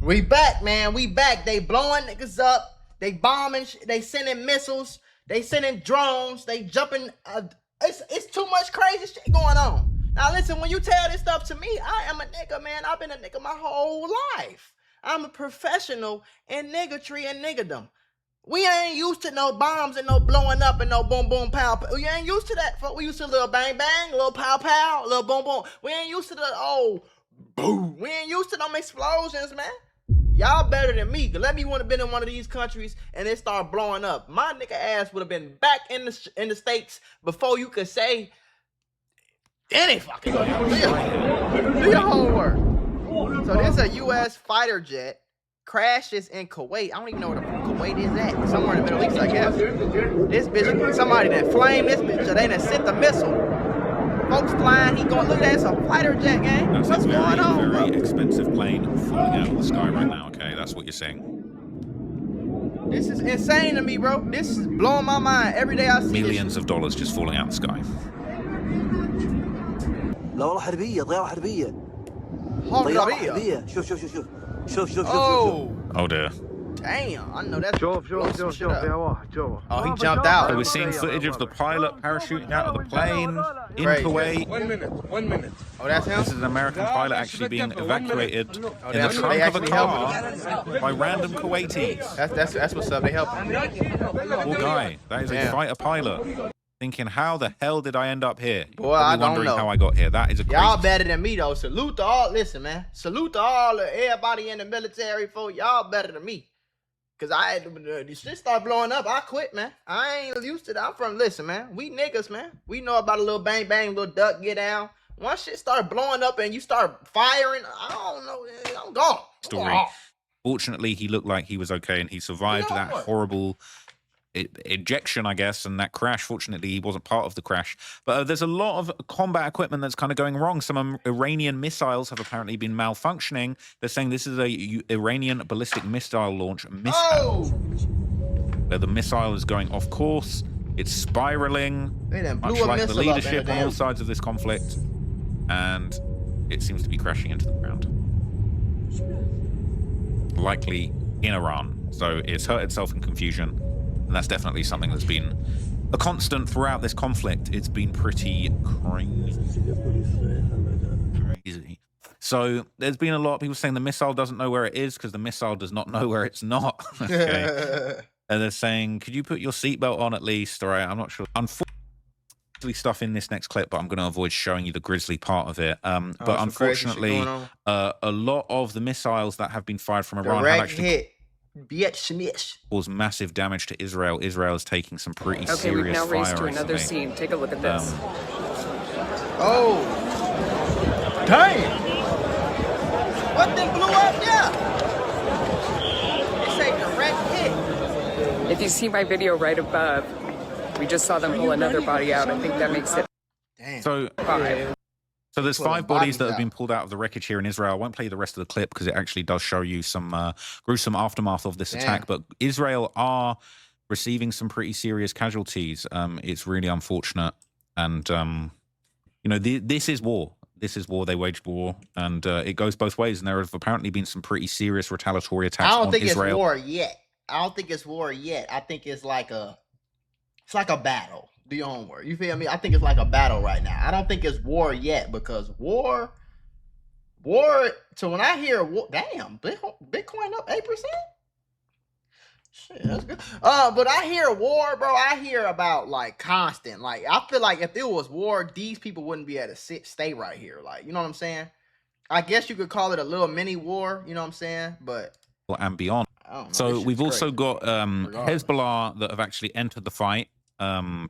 We back, man. We back. They blowing niggas up. They bombing. They sending missiles. They sending drones. They jumping. It's too much crazy shit going on. Now listen, when you tell this stuff to me, I am a nigga, man. I've been a nigga my whole life. I'm a professional in niggatry and niggerdom. We ain't used to no bombs and no blowing up and no boom boom pow. We ain't used to that. We used to a little bang bang, a little pow pow, a little boom boom. We ain't used to the boom. We ain't used to them explosions, man. Y'all better than me. Let me want to been in one of these countries and it start blowing up. My nigga ass would have been back in the States before you could say any fucking thing. Do your homework. So there's a U.S. fighter jet crashes in Kuwait. I don't even know where the Kuwait is at. Somewhere in the Middle East, I guess. This bitch, somebody that flamed this bitch, or they done sent the missile. Folks flying, he going, look at that, it's a fighter jet, gang. That's what's going on, very bro? expensive plane falling out of the sky right now, okay? That's what you're saying. This is insane to me, bro. This is blowing my mind. Every day I see millions of dollars just falling out of the sky. لا والله حربية ضياع حربية طيارة حربية شوف شوف شوف شوف شوف Oh dear. Damn, I know that's شوف Oh, he jumped out. So we're seeing footage of the pilot parachuting out of the plane in Kuwait. 1 minute. Oh, that's him? This is an American pilot actually being evacuated in the that's- trunk they of a actually car by random Kuwaitis. That's what's up. They helping. Poor guy. That is a fighter pilot. Thinking, how the hell did I end up here? Boy, I don't wondering know how I got here. That is a crazy... Y'all better than me, though. Salute to all. Listen, man. Salute to all everybody in the military, folks. Y'all better than me. Because this shit start blowing up. I quit, man. I ain't used to that. I'm from, listen, man. We niggas, man. We know about a little bang, bang, little duck, get down. Once shit start blowing up and you start firing, I don't know. I'm gone. Story. Fortunately, he looked like he was okay and he survived that horrible ejection, I guess, and that crash. Fortunately, he wasn't part of the crash. But there's a lot of combat equipment that's kind of going wrong. Some Iranian missiles have apparently been malfunctioning. They're saying this is a Iranian ballistic missile launch mishap. Where the missile is going off course. It's spiraling, much like the leadership on all sides of this conflict. And it seems to be crashing into the ground. Likely in Iran. So it's hurt itself in confusion. And that's definitely something that's been a constant throughout this conflict. It's been pretty crazy. So there's been a lot of people saying the missile doesn't know where it is because the missile does not know where it's not. Okay. And they're saying, could you put your seatbelt on at least? All right, I'm not sure. Unfortunately, stuff in this next clip, but I'm going to avoid showing you the grisly part of it. But unfortunately, a lot of the missiles that have been fired from Iran have actually caused massive damage to Israel. Israel is taking some pretty serious fire. Okay, we've now raced to another scene. Take a look at this. Oh, damn! What they blew up there? It's a direct hit. If you see my video right above, we just saw them pull another body out. I think that makes it so 5. So there's 5 bodies that have been pulled out of the wreckage here in Israel. I won't play the rest of the clip because it actually does show you some gruesome aftermath of this attack. But Israel are receiving some pretty serious casualties. It's really unfortunate. And, you know, this is war. This is war. They waged war. And it goes both ways. And there have apparently been some pretty serious retaliatory attacks on Israel. I don't think it's war yet. I don't think it's war yet. I think it's like a battle. Do your homework. You feel me? I think it's like a battle right now. I don't think it's war yet because war. So when I hear war, damn, Bitcoin up 8%. Shit, that's good. But I hear war, bro. I hear about like constant. Like I feel like if it was war, these people wouldn't be able to stay right here. Like you know what I'm saying? I guess you could call it a little mini war. You know what I'm saying? But and beyond. So we've also got Hezbollah that have actually entered the fight.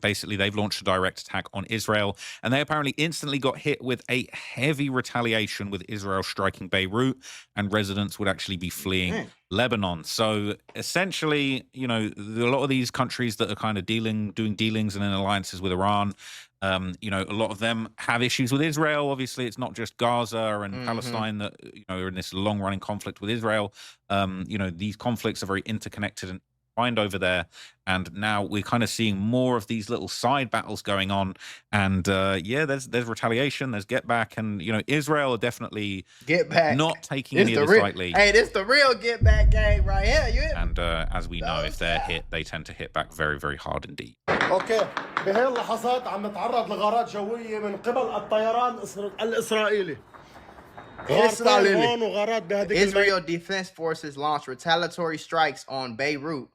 Basically, they've launched a direct attack on Israel, and they apparently instantly got hit with a heavy retaliation with Israel striking Beirut, and residents would actually be fleeing Lebanon. So essentially, you know, a lot of these countries that are kind of doing dealings and in alliances with Iran, you know, a lot of them have issues with Israel. Obviously, it's not just Gaza and Palestine that, you know, are in this long-running conflict with Israel. You know, these conflicts are very interconnected and find over there. And now we're kind of seeing more of these little side battles going on. And yeah, there's retaliation, there's get back, and Israel are definitely get back, not taking any of this lightly. Hey, this the real get back game right here. And as we know, if they're hit, they tend to hit back very, very hard indeed. اوكي بهي اللحظات عم نتعرض لغارات جويه من قبل الطيران الاسرائيلي. Israel Defense Forces launched retaliatory strikes on Beirut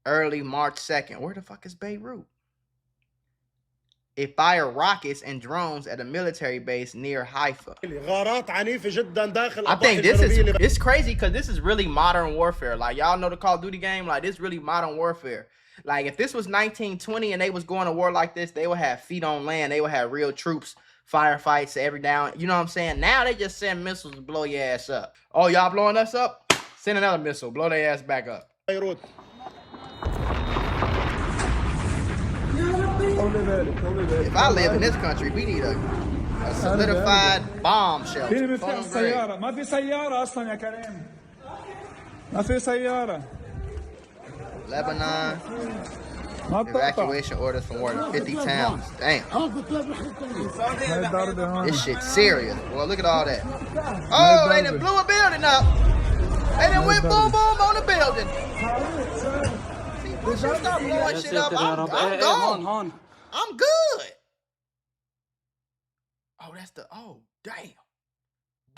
early March 2nd. Where the fuck is Beirut? It fired rockets and drones at a military base near Haifa. I think it's crazy because this is really modern warfare. Like, y'all know the Call of Duty game? Like, this really modern warfare. Like, if this was 1920 and they was going to war like this, they would have feet on land. They would have real troops, firefights every down. You know what I'm saying? Now they just send missiles to blow your ass up. Oh, y'all blowing us up? Send another missile. Blow their ass back up. If I live in this country, we need a solidified bomb shelter. Lebanon. Evacuation orders for more than 50 towns. Damn. This shit's serious. Well, look at all that. Oh, they done blew a building up. They done went boom boom on the building. See, once you start blowing shit up, I'm gone. I'm good. Oh, that's the, oh, damn.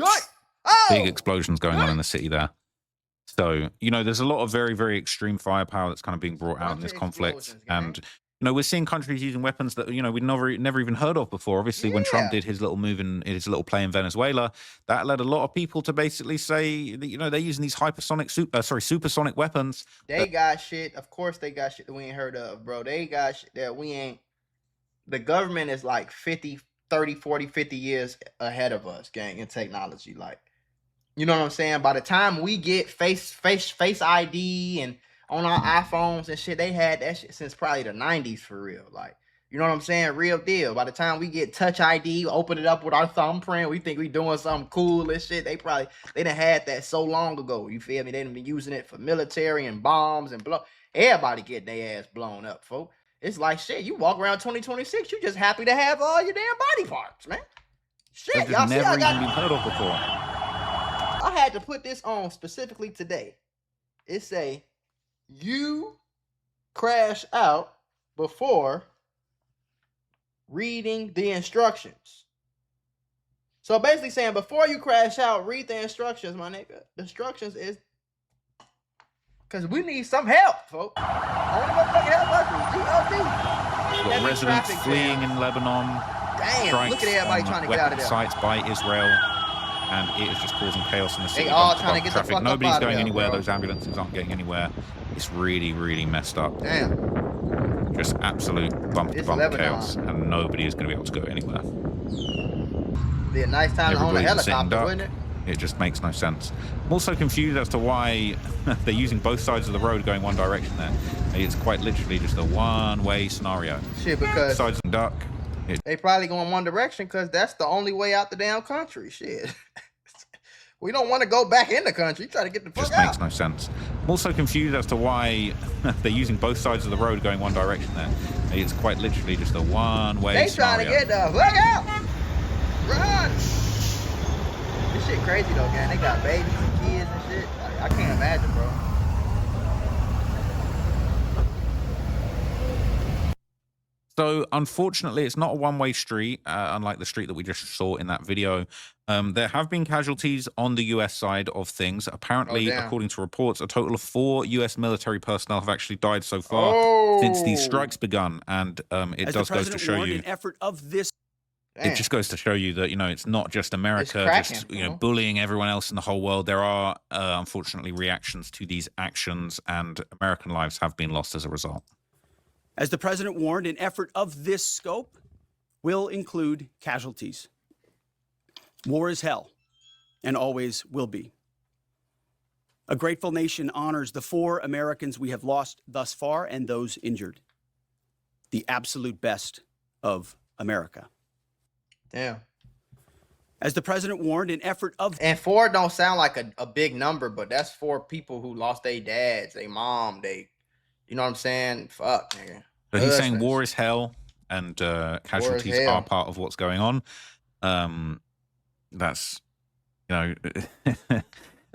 Oh! Big explosions going on in the city there. So, there's a lot of very, very extreme firepower that's kind of being brought out in this conflict. And, we're seeing countries using weapons that, we'd never even heard of before. Obviously, when Trump did his little move in his little play in Venezuela, that led a lot of people to basically say that, they're using these supersonic weapons. They got shit. Of course, they got shit that we ain't heard of, bro. They got shit that we ain't. The government is like 50 years ahead of us, gang, in technology. Like, you know what I'm saying? By the time we get face ID and on our iPhones and shit, they had that shit since probably the 90s for real. Like, you know what I'm saying? Real deal. By the time we get Touch ID, open it up with our thumbprint, we think we doing something cool and shit. They done had that so long ago. You feel me? They done been using it for military and bombs and blow. Everybody getting their ass blown up, folks. It's like shit. You walk around 2026, you just happy to have all your damn body parts, man. Shit, y'all see, never even been heard of before. I had to put this on specifically today. It say, you crash out before reading the instructions. So basically saying, before you crash out, read the instructions, my nigga. The instructions is because we need some help, folks. Only motherfucking help us is GOD. Residents fleeing in Lebanon. Damn, look at everybody trying to get out of there. Sites by Israel. And it is just causing chaos in the city. They all trying to get the fuck Nobody's up out going of there, anywhere. bro. Those ambulances aren't getting anywhere. It's really, really messed up. Damn. Just absolute bump-to-bump chaos. And nobody is going to be able to go anywhere. Be a nice time to own a helicopter, wouldn't it? It just makes no sense. I'm also confused as to why they're using both sides of the road going one direction there. It's quite literally just a one-way scenario. Shit, because sides and duck. They probably going one direction because that's the only way out the damn country. Shit. We don't want to go back in the country. Try to get the fuck out. Just makes no sense. I'm also confused as to why they're using both sides of the road going one direction there. It's quite literally just a one-way scenario. They trying to get the fuck out. Run. This shit crazy though, gang. They got babies and kids and shit. Like, I can't imagine, bro. So, unfortunately, it's not a one-way street, unlike the street that we just saw in that video. There have been casualties on the U.S. side of things. Apparently, according to reports, a total of 4 U.S. military personnel have actually died so far since these strikes begun. And it does goes to show you... It just goes to show you that, it's not just America just, bullying everyone else in the whole world. There are, unfortunately, reactions to these actions, and American lives have been lost as a result. As the president warned, an effort of this scope will include casualties. War is hell, and always will be. A grateful nation honors the 4 Americans we have lost thus far and those injured. The absolute best of America. Damn. As the president warned, an effort of And 4 don't sound like a big number, but that's 4 people who lost their dads, their mom, you know what I'm saying? Fuck, nigga. So he's saying war is hell, and casualties hell. are part of what's going on. That's, you know,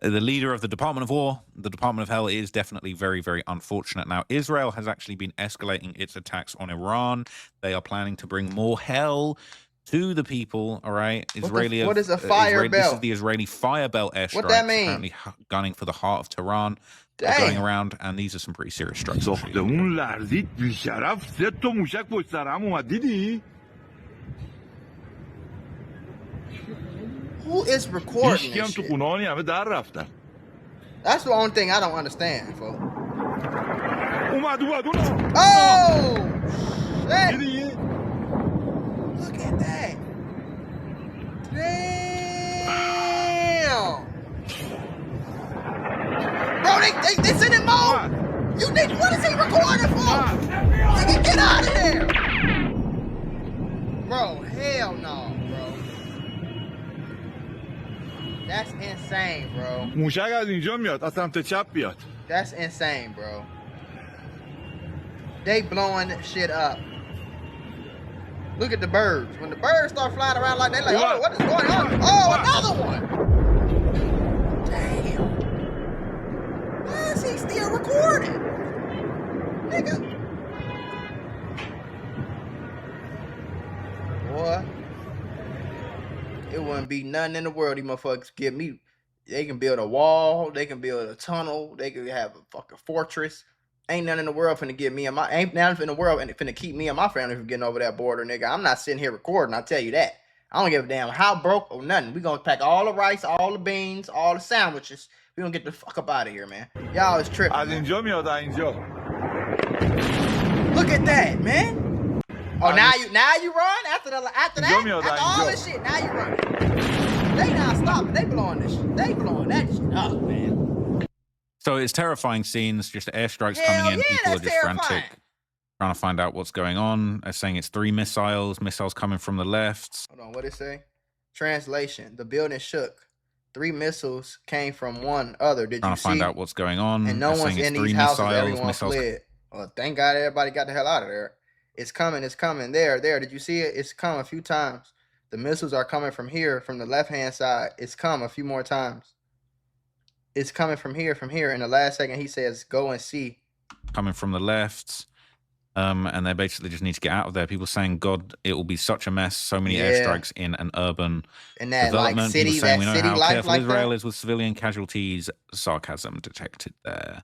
the leader of the Department of War, the Department of Hell, is definitely very, very unfortunate. Now, Israel has actually been escalating its attacks on Iran. They are planning to bring more hell to the people, all right? What is a fire belt? This is the Israeli fire belt airstrikes. What that mean? Apparently gunning for the heart of Tehran. They're going around, and these are some pretty serious strikes. ساختمون لرزید بیشرف 3 تا موشک پشت سر هم اومد دیدی؟ Who is recording هیچکی هم this تو shit? خونه هانی همه در رفتن. That's the only thing I don't understand, folks. اومد اونو. Oh! Shit! دیدی؟ Look at that. Damn. Bro, they sending more. You think, what is he recording for? Nigga, get out of there. Bro, hell no, bro. That's insane, bro. موشک از اینجا میاد از سمت چپ بیاد. That's insane, bro. They blowing shit up. Look at the birds. When the birds start flying around like they like, oh, what is going on? Oh, another one. Damn. Why is he still recording? Nigga. Boy. It wouldn't be nothing in the world these motherfuckers give me. They can build a wall. They can build a tunnel. They can have a fucking fortress. Ain't nothing in the world finna get me and ain't nothing in the world finna keep me and my family from getting over that border, nigga. I'm not sitting here recording, I tell you that. I don't give a damn how broke or nothing. We gonna pack all the rice, all the beans, all the sandwiches. We gonna get the fuck up out of here, man. Y'all is tripping. از اینجا میاد از اینجا. Look at that, man. Oh, now you run after that, after all this shit. Now you run. They not stopping. They blowing this shit. They blowing that shit up, man. So it's terrifying scenes, just airstrikes Hell coming in. yeah, People are that's just terrifying. frantic, trying to find out what's going on. They're saying it's 3 missiles coming from the left. Hold on, what it say? Translation: the building shook. 3 missiles came from one other. Did Trying you to see? find out what's going on. And no They're one's saying in it's these 3 houses. missiles. Everyone fled. Well, thank God everybody got the hell out of there. It's coming. It's coming. There. Did you see it? It's come a few times. The missiles are coming from here, from the left-hand side. It's come a few more times. It's coming from here, In the last second, he says, go and see. Coming from the left. And they basically just need to get out of there. People saying, God, it will be such a mess. So many airstrikes in an urban And that development. like city, People saying, we know city how life careful like Israel that. is with civilian casualties. Sarcasm detected there.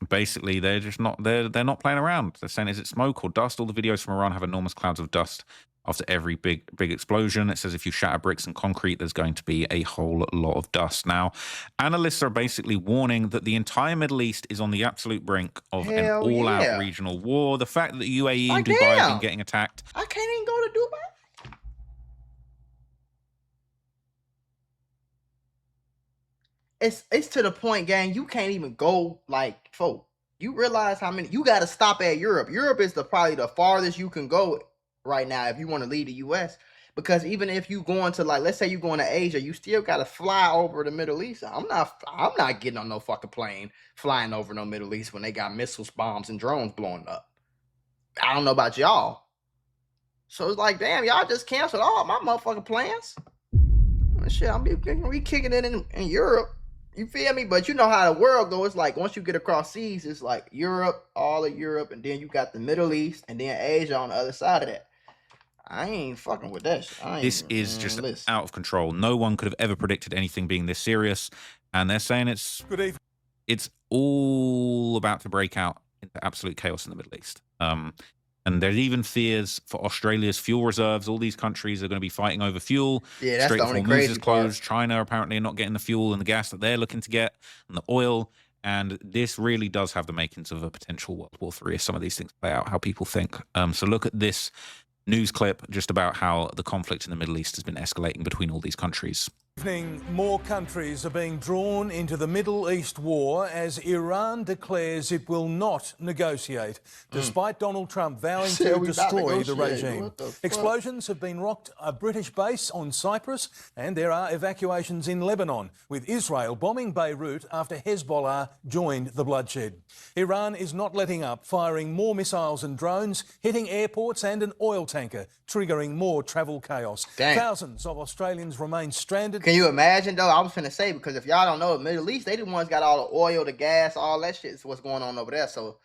Basically, they're just not they're not playing around. They're saying, is it smoke or dust? All the videos from Iran have enormous clouds of dust after every big explosion. It says if you shatter bricks and concrete, there's going to be a whole lot of dust. Now, analysts are basically warning that the entire Middle East is on the absolute brink of an all-out regional war. The fact that the UAE and Dubai have been getting attacked. I can't even go to Dubai. It's to the point, gang. You can't even go like, folk. You realize how many you got to stop at Europe. Europe is probably the farthest you can go right now if you want to leave the U.S. Because even if you going to, like, let's say you going to Asia, you still got to fly over the Middle East. I'm not getting on no fucking plane flying over no Middle East when they got missiles, bombs, and drones blowing up. I don't know about y'all. So it's like, damn, y'all just canceled all my motherfucking plans. Shit, I'm be kicking it in Europe. You feel me? But you know how the world goes. It's like once you get across seas, it's like Europe, all of Europe, and then you got the Middle East, and then Asia on the other side of that. I ain't fucking with that shit. This is just out of control. No one could have ever predicted anything being this serious, and they're saying it's all about to break out into absolute chaos in the Middle East. And there's even fears for Australia's fuel reserves. All these countries are going to be fighting over fuel. Yeah, that's the only crazy is closed. China apparently are not getting the fuel and the gas that they're looking to get, and the oil. And this really does have the makings of a potential World War III if some of these things play out how people think. So look at this news clip just about how the conflict in the Middle East has been escalating between all these countries. Evening, more countries are being drawn into the Middle East war as Iran declares it will not negotiate, despite Donald Trump vowing Said to we about to destroy the negotiate. regime. What the fuck? Explosions have been rocked a British base on Cyprus, and there are evacuations in Lebanon, with Israel bombing Beirut after Hezbollah joined the bloodshed. Iran is not letting up, firing more missiles and drones, hitting airports and an oil tanker, triggering more travel chaos. Damn. Thousands of Australians remain stranded. Can you imagine though? I was finna say, because if y'all don't know, the Middle East, they the ones got all the oil, the gas, all that shit is what's going on over there. So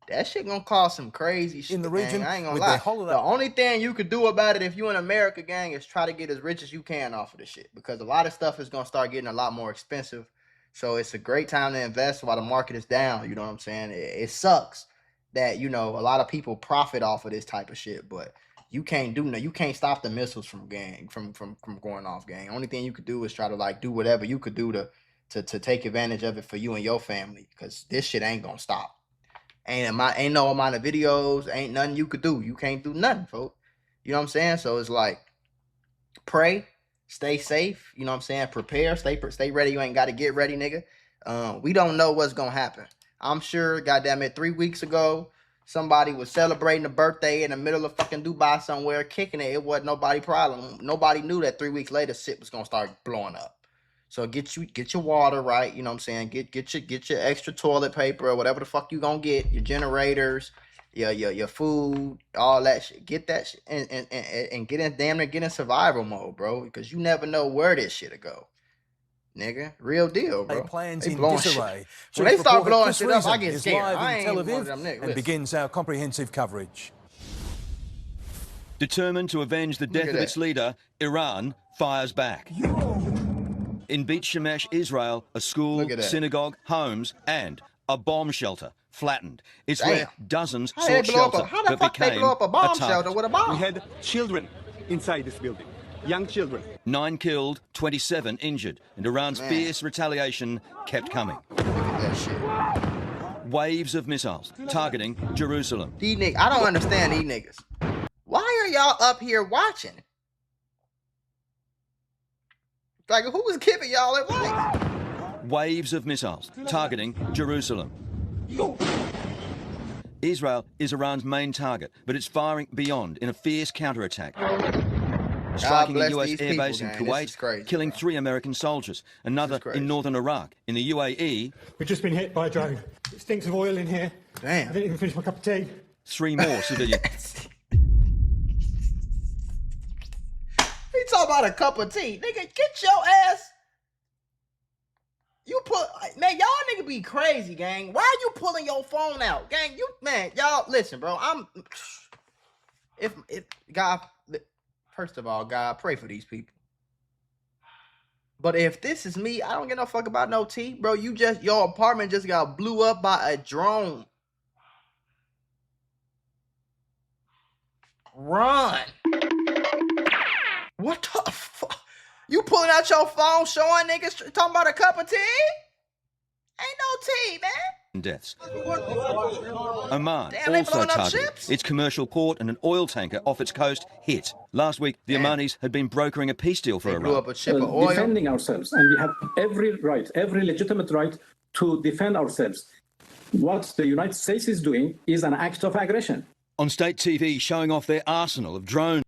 that shit gonna cause some crazy shit In the region, gang. I ain't gonna with lie. their holiday- The only thing you could do about it if you in America, gang, is try to get as rich as you can off of this shit. Because a lot of stuff is gonna start getting a lot more expensive. So it's a great time to invest while the market is down. You know what I'm saying? It sucks that, you know, a lot of people profit off of this type of shit, but you can't do no, you can't stop the missiles from going off, gang. Only thing you could do is try to like do whatever you could do to take advantage of it for you and your family, because this shit ain't gonna stop. Ain't no amount of videos, ain't nothing you could do. You can't do nothing, folks. You know what I'm saying? So it's like, pray, stay safe. You know what I'm saying? Prepare, stay ready. You ain't got to get ready, nigga. We don't know what's gonna happen. I'm sure, goddamn it, 3 weeks ago, somebody was celebrating a birthday in the middle of fucking Dubai somewhere, kicking it. It wasn't nobody's problem. Nobody knew that 3 weeks later shit was gonna start blowing up. So get your water right. You know what I'm saying? Get your extra toilet paper or whatever the fuck you gonna get. Your generators, your food, all that shit. Get that shit and get in survival mode, bro. Because you never know where this shit'll go. Nigga, real deal, bro. Plans They in blowing disarray. When they Chief start reporter blowing Chris shit up, I Reason get is scared. live I in ain't Tel one of Aviv them niggas. and Listen. begins our comprehensive coverage. Determined to avenge the death at of its that. leader, Iran fires back. In Beit Shemesh, Israel, a school, Look at that. synagogue, homes, and a bomb shelter flattened. It's Damn. where dozens How they sought blow up shelter, how the but fuck they became blow up a bomb target. shelter with a bomb? We had children inside this building, young children. 9 killed, 27 injured, and Iran's Man. fierce retaliation kept coming. Look at that shit. Waves of missiles targeting Jerusalem. These niggas, I don't understand these niggas. Why are y'all up here watching? Like, who was giving y'all advice? Waves of missiles targeting Jerusalem. Israel is Iran's main target, but it's firing beyond in a fierce counterattack. Striking a bless US these airbase people, in gang. This is Kuwait, crazy, killing bro. 3 American soldiers, another crazy. in northern Iraq. In the UAE, We've just been hit by a drone. It stinks of oil in here. Damn. I didn't even finish my cup of tea. 3 more civilians. He talking about a cup of tea. Nigga, get your ass. You man, y'all nigga be crazy, gang. Why are you pulling your phone out? Gang, y'all, listen, bro. If God, first of all, God, pray for these people. But if this is me, I don't give no fuck about no tea, bro. Your apartment just got blew up by a drone. Run. What the fuck? You pulling out your phone, showing niggas talking about a cup of tea? Ain't no tea, man. Deaths. Oman Damn, they also blowing up targeted. ships? Its commercial port and an oil tanker off its coast hit. Last week, the Damn. Omanis had been brokering a peace deal for They Iran. blew up a ship of oil. Defending ourselves, and we have every right, every legitimate right to defend ourselves. What the United States is doing is an act of aggression. On state TV, showing off their arsenal of drones.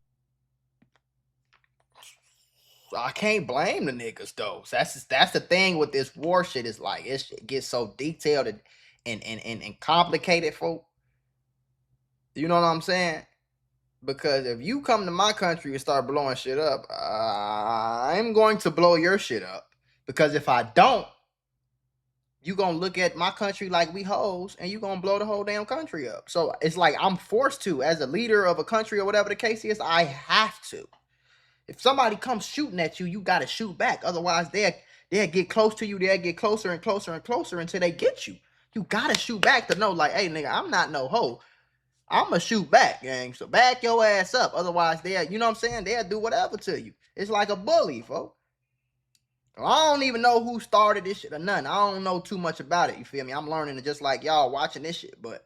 I can't blame the niggas though. So that's the thing with this war shit, is like it gets so detailed and complicated, folk. You know what I'm saying? Because if you come to my country and start blowing shit up, I'm going to blow your shit up. Because if I don't, you gonna look at my country like we hoes, and you gonna blow the whole damn country up. So it's like I'm forced to, as a leader of a country or whatever the case is, I have to. If somebody comes shooting at you, you gotta shoot back. Otherwise, they'll get close to you. They'll get closer and closer and closer until they get you. You gotta shoot back to know, like, hey, nigga, I'm not no hoe. I'ma shoot back, gang. So back your ass up. Otherwise, you know what I'm saying? They'll do whatever to you. It's like a bully, folks. I don't even know who started this shit or nothing. I don't know too much about it. You feel me? I'm learning it just like y'all watching this shit, but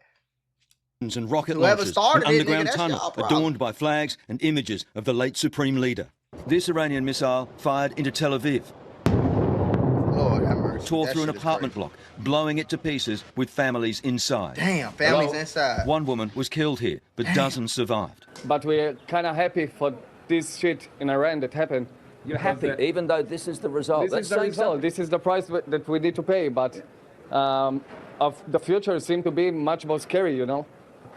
And rocket whoever launchers, started an it, nigga, underground that's tunnel y'all problem. adorned by flags and images of the late Supreme Leader. This Iranian missile fired into Tel Aviv, Lord have mercy. tore That through an shit is apartment crazy. block, blowing it to pieces with families inside. Damn, families inside. One woman was killed here, but dozens survived. But we're kind of happy for this shit in Iran that happened. You're happy, even though this is the result. This is the result. This is the price that we need to pay. But of the future seems to be much more scary, you know,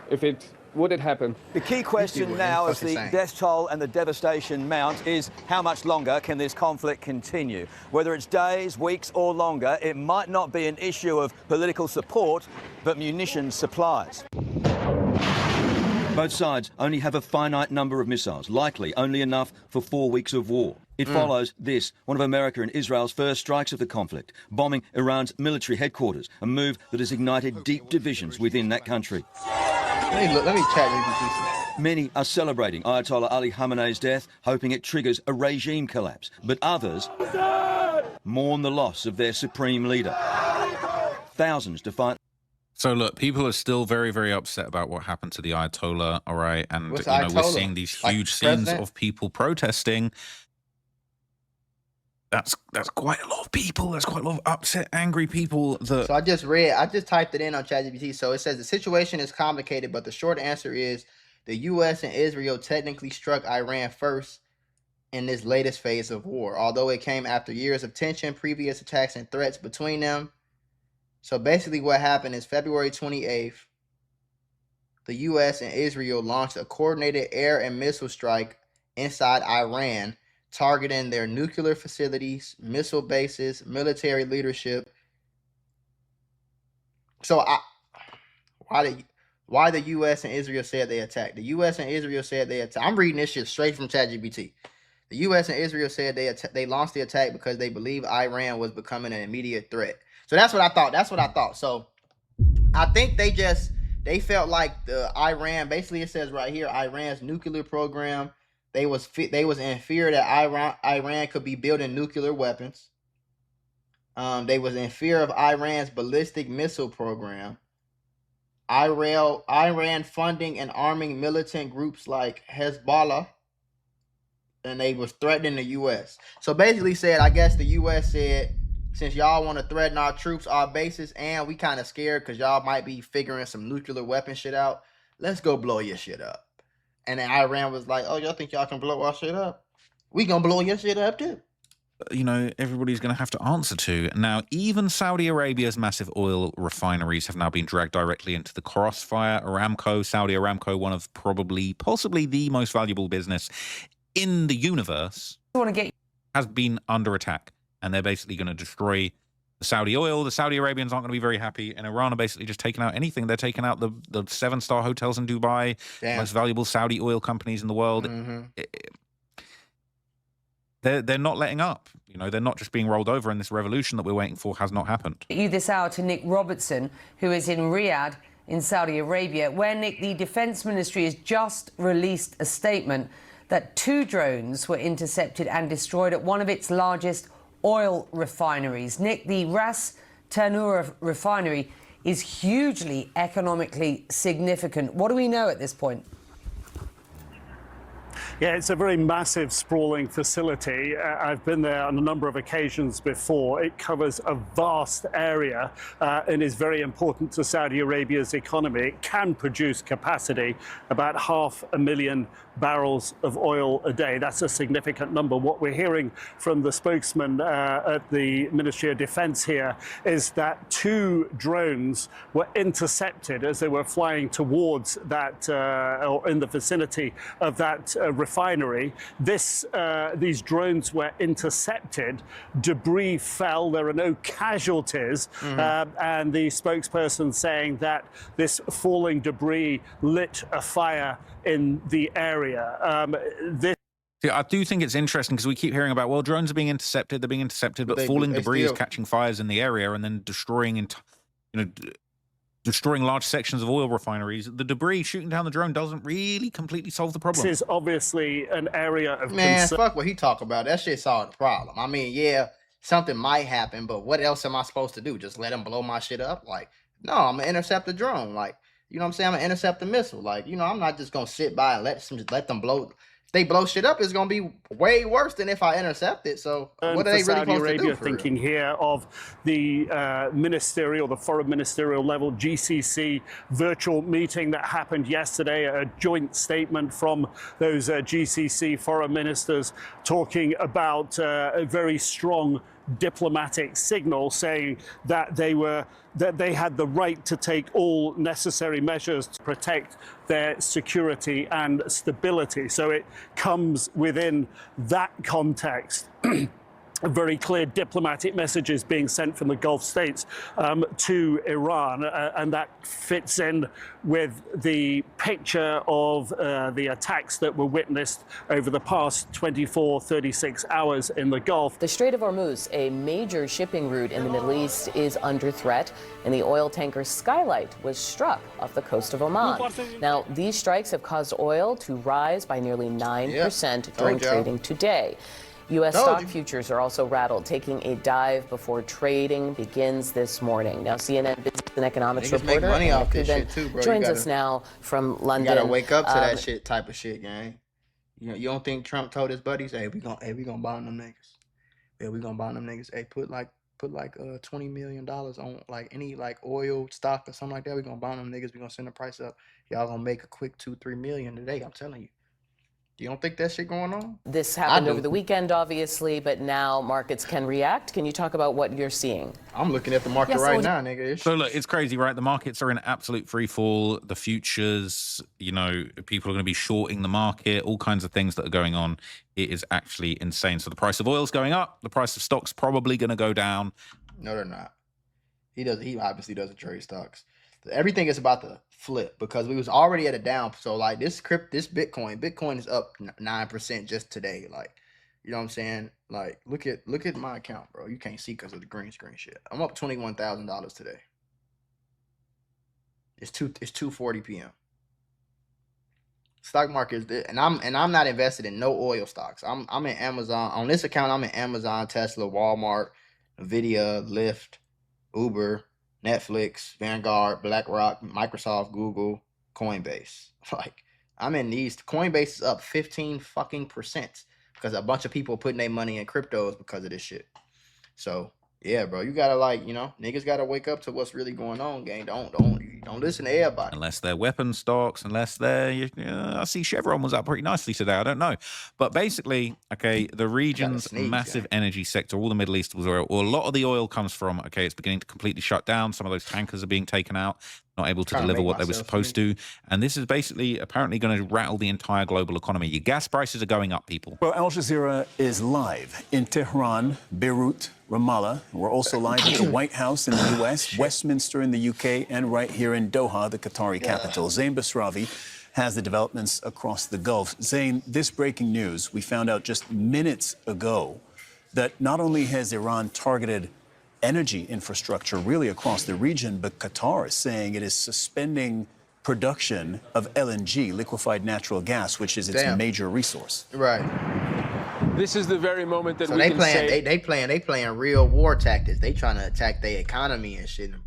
if it wouldn't happen. The key question now, as the death toll and the devastation mount, is how much longer can this conflict continue? Whether it's days, weeks, or longer, it might not be an issue of political support, but munitions supplies. Both sides only have a finite number of missiles, likely only enough for 4 weeks of war. It follows this, one of America and Israel's first strikes of the conflict, bombing Iran's military headquarters, a move that has ignited deep divisions within that country. Let me chat with you. Many are celebrating Ayatollah Ali Khamenei's death, hoping it triggers a regime collapse. But others mourn the loss of their supreme leader. Thousands defiant. So look, people are still very, very upset about what happened to the Ayatollah, all right? And What's we're Ayatollah? seeing these huge Like scenes president? of people protesting. That's quite a lot of people. That's quite a lot of upset, angry people. So I just typed it in on ChatGPT. So it says the situation is complicated, but the short answer is the U.S. and Israel technically struck Iran first in this latest phase of war, although it came after years of tension, previous attacks, and threats between them. So basically what happened is February 28th, the U.S. and Israel launched a coordinated air and missile strike inside Iran, targeting their nuclear facilities, missile bases, military leadership. So why the U.S. and Israel said they attacked? The U.S. and Israel said they attacked. I'm reading this shit straight from ChatGPT. The U.S. and Israel said they launched the attack because they believe Iran was becoming an immediate threat. So that's what I thought. So I think they felt like the Iran, basically it says right here, Iran's nuclear program, they was in fear that Iran could be building nuclear weapons. They was in fear of Iran's ballistic missile program. Iran funding and arming militant groups like Hezbollah, and they was threatening the U.S. So basically said, I guess the U.S. said, since y'all want to threaten our troops, our bases, and we kind of scared because y'all might be figuring some nuclear weapon shit out, let's go blow your shit up. And then Iran was like, oh, y'all think y'all can blow our shit up? We gonna blow your shit up too. You know, everybody's going to have to answer to. Now, even Saudi Arabia's massive oil refineries have now been dragged directly into the crossfire. Saudi Aramco, one of possibly the most valuable business in the universe, has been under attack. And they're basically going to destroy the Saudi oil. The Saudi Arabians aren't going to be very happy. And Iran are basically just taking out anything. They're taking out the 7-star hotels in Dubai, most valuable Saudi oil companies in the world. They're not letting up. You know, they're not just being rolled over, and this revolution that we're waiting for has not happened. You this hour to Nick Robertson, who is in Riyadh in Saudi Arabia, where, Nick, the Defense Ministry has just released a statement that 2 drones were intercepted and destroyed at one of its largest oil refineries. Nick, the Ras Tanura refinery is hugely economically significant. What do we know at this point? Yeah, it's a very massive, sprawling facility. I've been there on a number of occasions before. It covers a vast area and is very important to Saudi Arabia's economy. It can produce capacity, about 500,000 barrels of oil a day. That's a significant number. What we're hearing from the spokesman at the Ministry of Defense here is that 2 drones were intercepted as they were flying towards that, or in the vicinity of that refinery. These drones were intercepted. Debris fell. There are no casualties. And the spokesperson saying that this falling debris lit a fire in the area. I do think it's interesting because we keep hearing about, well, drones are being intercepted, but falling debris is catching fires in the area and then destroying large sections of oil refineries. The debris shooting down the drone doesn't really completely solve the problem. This is obviously an area of concern. concern. Fuck what he talk about. That shit solved the problem. I mean, yeah, something might happen, but what else am I supposed to do? Just let them blow my shit up? Like, no, I'm gonna intercept the drone. Like, you know what I'm saying? I'm gonna intercept the missile. Like, you know, I'm not just gonna sit by and let them blow. they blow shit up, it's gonna be way worse than if I intercept it. So what are they really Saudi supposed Arabia to do? Thinking here of the the foreign ministerial level GCC virtual meeting that happened yesterday, a joint statement from those GCC foreign ministers talking about a very strong diplomatic signal saying that they had the right to take all necessary measures to protect their security and stability. So it comes within that context. Very clear diplomatic messages being sent from the Gulf states to Iran, and that fits in with the picture of the attacks that were witnessed over the past 24, 36 hours in the Gulf. The Strait of Hormuz, a major shipping route in the Middle East, is under threat, and the oil tanker Skylight was struck off the coast of Oman. Now, these strikes have caused oil to rise by nearly 9% during trading today. U.S. stock futures are also rattled, taking a dive before trading begins this morning. Now, CNN Business and Economics reporter money off this shit too, bro. joins us now from London. You gotta wake up to that shit type of shit, gang. You know, you don't think Trump told his buddies, "Hey, we gonna bond them niggas. Yeah, we gonna bond them niggas. Hey, put like $20 million on like any like oil stock or something like that. We gonna bond them niggas. We gonna send the price up. Y'all gonna make a quick 2-3 million today. I'm telling you." You don't think that shit going on? This happened over the weekend, obviously, but now markets can react. Can you talk about what you're seeing? I'm looking at the market right now, nigga. So look, it's crazy, right? The markets are in absolute free fall. The futures, you know, people are going to be shorting the market, all kinds of things that are going on. It is actually insane. So the price of oil is going up. The price of stocks probably going to go down. No, they're not. He obviously doesn't trade stocks. Everything is about to flip because we was already at a down. So like this Bitcoin is up 9% just today. Like, you know what I'm saying? Like, look at my account, bro. You can't see because of the green screen shit. I'm up $21,000 today. It's 2:40 p.m. Stock market is, and I'm not invested in no oil stocks. I'm in Amazon on this account. I'm in Amazon, Tesla, Walmart, Nvidia, Lyft, Uber, Netflix, Vanguard, BlackRock, Microsoft, Google, Coinbase. Like, I'm in these. Coinbase is up 15% because a bunch of people putting their money in cryptos because of this shit. So yeah, bro, you gotta niggas gotta wake up to what's really going on, gang. Don't listen to everybody. Unless they're weapon stocks, unless they're, I see Chevron was up pretty nicely today. I don't know, but basically, okay, the region's massive energy sector, all the Middle East was oil, or a lot of the oil comes from. Okay, it's beginning to completely shut down. Some of those tankers are being taken out, not able to deliver what they were supposed to, and this is basically apparently going to rattle the entire global economy. Your gas prices are going up, people. Well, Al Jazeera is live in Tehran, Beirut, Ramallah. We're also live at the White House in the U.S., Westminster in the U.K., and right here in Doha, the Qatari capital. Zain Basravi has the developments across the Gulf. Zain, this breaking news, we found out just minutes ago that not only has Iran targeted energy infrastructure really across the region, but Qatar is saying it is suspending production of LNG, liquefied natural gas, which is its major resource. Right. This is the very moment that so we they can playing, say... They playing real war tactics. They trying to attack their economy and shit and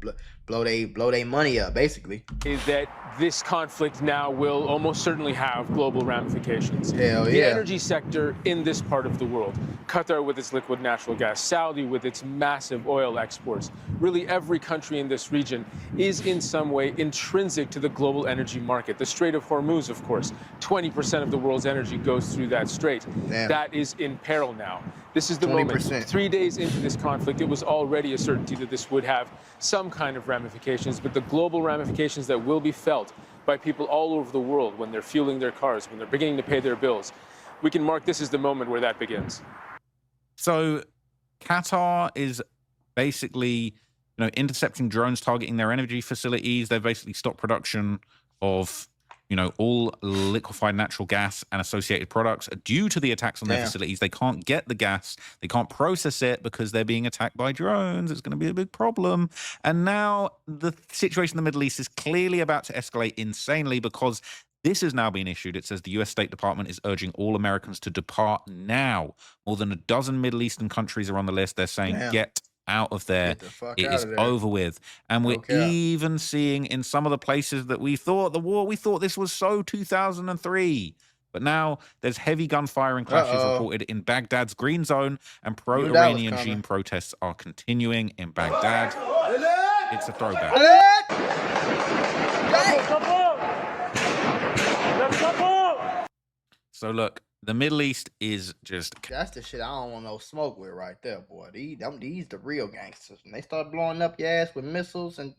blow they money up, basically. Is that this conflict now will almost certainly have global ramifications. Hell yeah. The energy sector in this part of the world, Qatar with its liquid natural gas, Saudi with its massive oil exports, really every country in this region is in some way intrinsic to the global energy market. The Strait of Hormuz, of course, 20% of the world's energy goes through that strait. That is in peril now. This is the 20%. moment. 3 days into this conflict, it was already a certainty that this would have some kind of ramifications, but the global ramifications that will be felt by people all over the world when they're fueling their cars, when they're beginning to pay their bills, we can mark this as the moment where that begins. So Qatar is basically, intercepting drones targeting their energy facilities. They've basically stopped production of all liquefied natural gas and associated products due to the attacks on their facilities. They can't get the gas. They can't process it because they're being attacked by drones. It's going to be a big problem. And now the situation in the Middle East is clearly about to escalate insanely because this has now been issued. It says the U.S. State Department is urging all Americans to depart now. More than a dozen Middle Eastern countries are on the list. They're saying, get out of there. It is over with. And we're even seeing in some of the places that we thought this was so 2003. But now there's heavy gunfire and clashes reported in Baghdad's green zone, and pro-Iranian regime protests are continuing in Baghdad. It's a throwback. So look, the Middle East is just... That's the shit I don't want no smoke with right there, boy. These the real gangsters. When they start blowing up your ass with missiles and...